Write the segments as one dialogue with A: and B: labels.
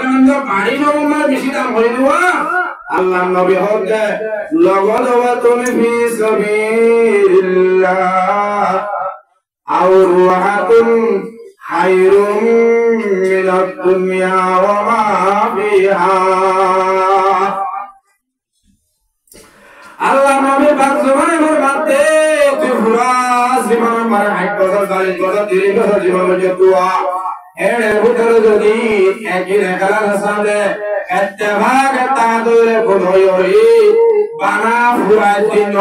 A: বলেন বাড়ি নবমার বেশি দাম হয়ে দেওয়া আল্লাহ নবী হতে লগদওয়াতুন ফি সাবিলিল্লাহ আও রাহাতুন খায়রুম মিনাদ দুনিয়া ওয়া মা ফিহা আল্লাহ নবী পাক জমানে ফরমাতে তুই পুরা জীবন মার 60 বছর 40 বছর 30 বছর জীবন যেতুয়া এর ভিতরে যদি একই রেখার সামনে ইত্তেফাক তাদুরে কোনয়রি বানা পুরা দিন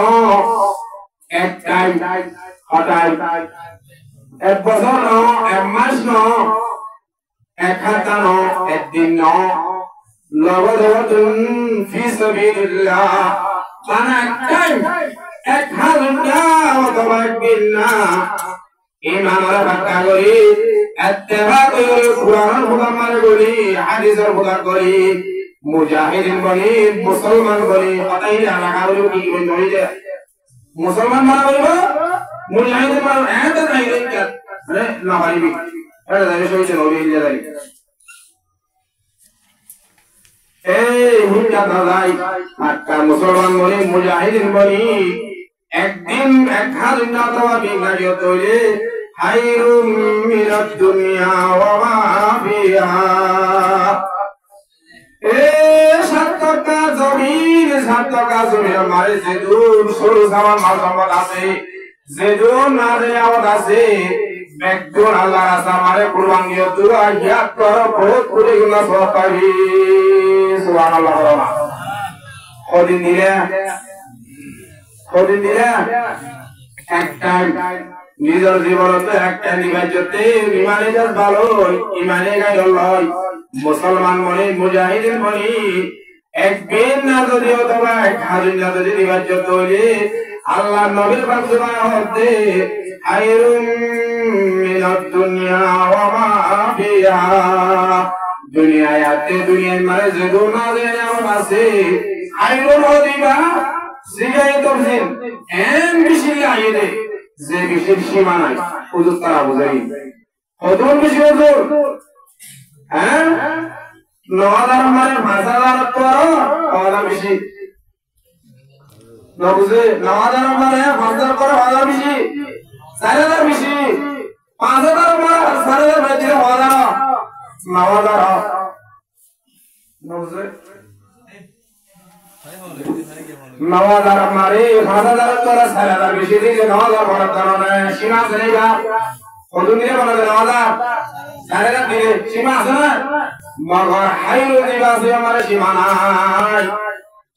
A: এক টাইম হটাই এক বছর ন এক মাস ন এক হাতা ন এক দিন ন লগদওয়াতুন ফি সাবিলিল্লাহ বানা এক টাইম এক হালুন্ডা অথবা একদিন না ইমানরা বাক্কা করি ইত্তেফাক করি কুরআনের হুকুম মানে করি হাদিসের হুকুম করি মুজাহিদিন বলি মুসলমান বলি কথাই এলাকা হলো কি বলি যে মুসলমান মানা বলিব মুজাহিদিন মানা এত নাই রে আরে না পারিবি এটা জানি সইছে নবী ইল্লা জানি এই হুজা দাদাই আক্কা মুসলমান বলি মুজাহিদিন বলি একদিন এক হাদিন অথবা বিঘায় তৈরি খায়রুম মিনাদ দুনিয়া ওয়া মা ফিহা এ সাতটা জমিন মারে যেদুন সরু সামান মাল সম্পদ আছে যেদুন নারে আওয়াজ আছে বেকদুন আল্লাহ রাসা মারে কুরবান দিয়ে দুয়া ইয়াত কর বহুত করে গুনাহ সওয়াবি সুবহানাল্লাহ খদিন দিলে একটা নিজের জীবনতে একটা নিবাজতে ইমানে যার ভালো ইমানে গায় লয় মুসলমান মনে মুজাহিদিন মনে একদিন না যদি অথবা এক হাদিন না যদি নিবাজত হইলে আল্লাহ নবীর পাক হতে খায়রুম মিনাদ দুনিয়া ওয়া মা ফিহা দুনিয়ায় আতে দুনিয়ায় মারে যে গুনাহ আছে খায়রুল হদিবা সিগাই তফসিল এম বেশি আইদে যে বেশি সীমা নাই হুজুর তারা বুঝাই কতন বেশি হুজুর হ্যাঁ 9000 মানে 5000 তো আরো বেশি না বুঝে 9000 মানে 5000 করে 1000 বেশি 4000 বেশি 5000 মানে 4000 বেশি 1000 9000 না বুঝে 9000 মারে 5000 করে 4000 বেশি দিয়ে 9000 বড় কারণে সীমা চলেগা কতদিন দিয়ে বলা 9000 4000 দিয়ে সীমা আছে না মগর হাইরু দিবাসে আমার সীমা নাই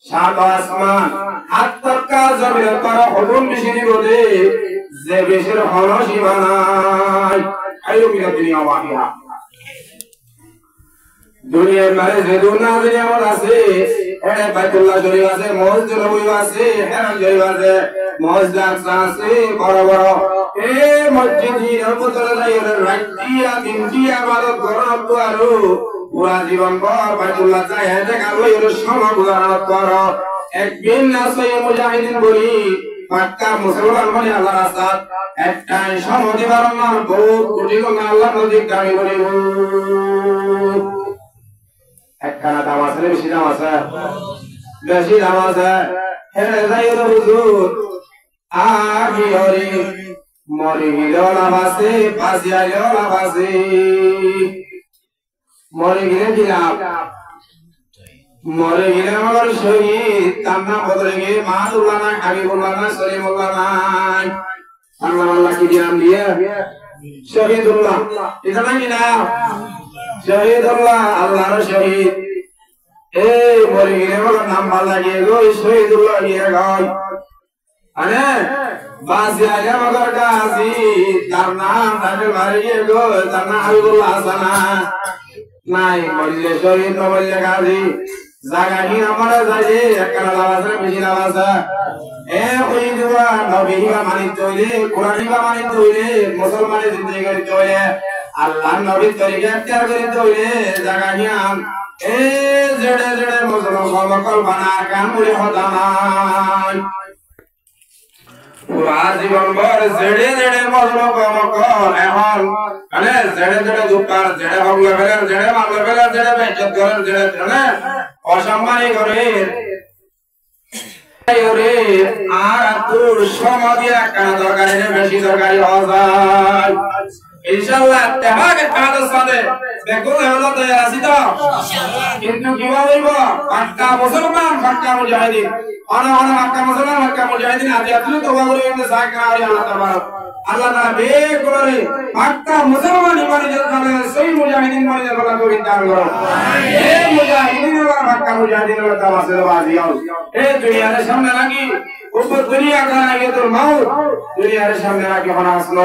A: সাত আসমান হাত তক্কা জমির কর হুকুম বেশি দিব দে যে বেশির হলো সীমা নাই হাইরু মিনা দুনিয়া ওয়াহিয়া দুনিয়ার মাঝে যে দুনিয়া দুনিয়া আছে এখানে বাইতুল্লাহ শরীফ আছে মসজিদ নববী আছে হারাম শরীফ আছে মসজিদ আকসা আছে বড় বড় এই মসজিদের ভিতরে যাই রাতিয়া দিনটিয়া ইবাদত করার তো আরো পুরা জীবন ভর বাইতুল্লাহ যায় দেখা লইর সময় গুজারাত কর একদিন না সই মুজাহিদিন বলি পাক্কা মুসলমান বলি আল্লাহর রাস্তায় একটা সময় দিবার না বহুত কোটি কোটি আল্লাহর নজির দাবি বলি একখানা দাম আছে বেশি দাম আছে বেশি দাম আছে হেরে যাই হুজুর আহি হরি মরি গিলেও লাভ আছে বাঁচি আইলেও লাভ আছে মরে গেলে কি লাভ মরে গেলে আমার শহীদ তার নাম বদলে গিয়ে মাহাদুল্লাহ নাই হাবিবুল্লাহ নাই সলিমুল্লাহ নাই আল্লাহ আল্লাহ কি নাম দিয়ে শহীদুল্লাহ এটা নাকি না শহীদুল্লাহ আল্লাহর শহীদ এই মরে গেলে আমার নাম ভালো লাগে গো শহীদুল্লাহ গিয়ে গায় আরে বাসি আগে মগর গাছি তার নাম তাকে মারি গিয়ে গো তার নাম হাবিবুল্লাহ হাসানা নাই মরলে শহীদ না মরলে গাছি জায়গা কি আমরা যাই একটা লাভ আছে বেশি লাভ আছে এ ওই দিবা নবীরা মানি চলে কোরআনিবা মানি চলে মুসলমানের জিন্দগি করে চলে আল্লাহর নবীর তরিকা ইখতিয়ার করে চলে জায়গা কি আম এ জেড়ে জেড়ে মুসলমান কল বানা কামুরে হদানাই জীবন ভর জেড়ে জেড়ে মজলো কমকল এখন মানে জেড়ে জেড়ে দুপার জেড়ে হগলে ফেলার জেড়ে মারলে ফেলার জেড়ে বেজ্জত করার জেড়ে মানে অসম্মানী করে আর তোর সমাধিয়া কেন দরকারি বেশি দরকারি হওয়া যায় ইনশাআল্লাহ তেমাকে কাদের সাথে দেখো হলো তৈরি আছি তো কিন্তু কিভাবে হইব পাক্কা মুসলমান পাক্কা মুজাহিদিন অন পাক্কা মুসলমান পাক্কা মুজাহিদিন আদি আপনি তো বাবুরে ইনতে সাকা আর আল্লাহ তাআলা আল্লাহ তাআলা বে করে পাক্কা মুসলমান ইমানি জেনে সেই মুজাহিদিন মানে আল্লাহ তো বিদান করো এই মুজাহিদিন ওরা পাক্কা মুজাহিদিন ওরা তাওয়াসে বাজিও এই দুনিয়ার সামনে লাগি উপর দুনিয়া কানা গিয়ে তোর মাউত দুনিয়ার সামনে লাগি হনা আসলো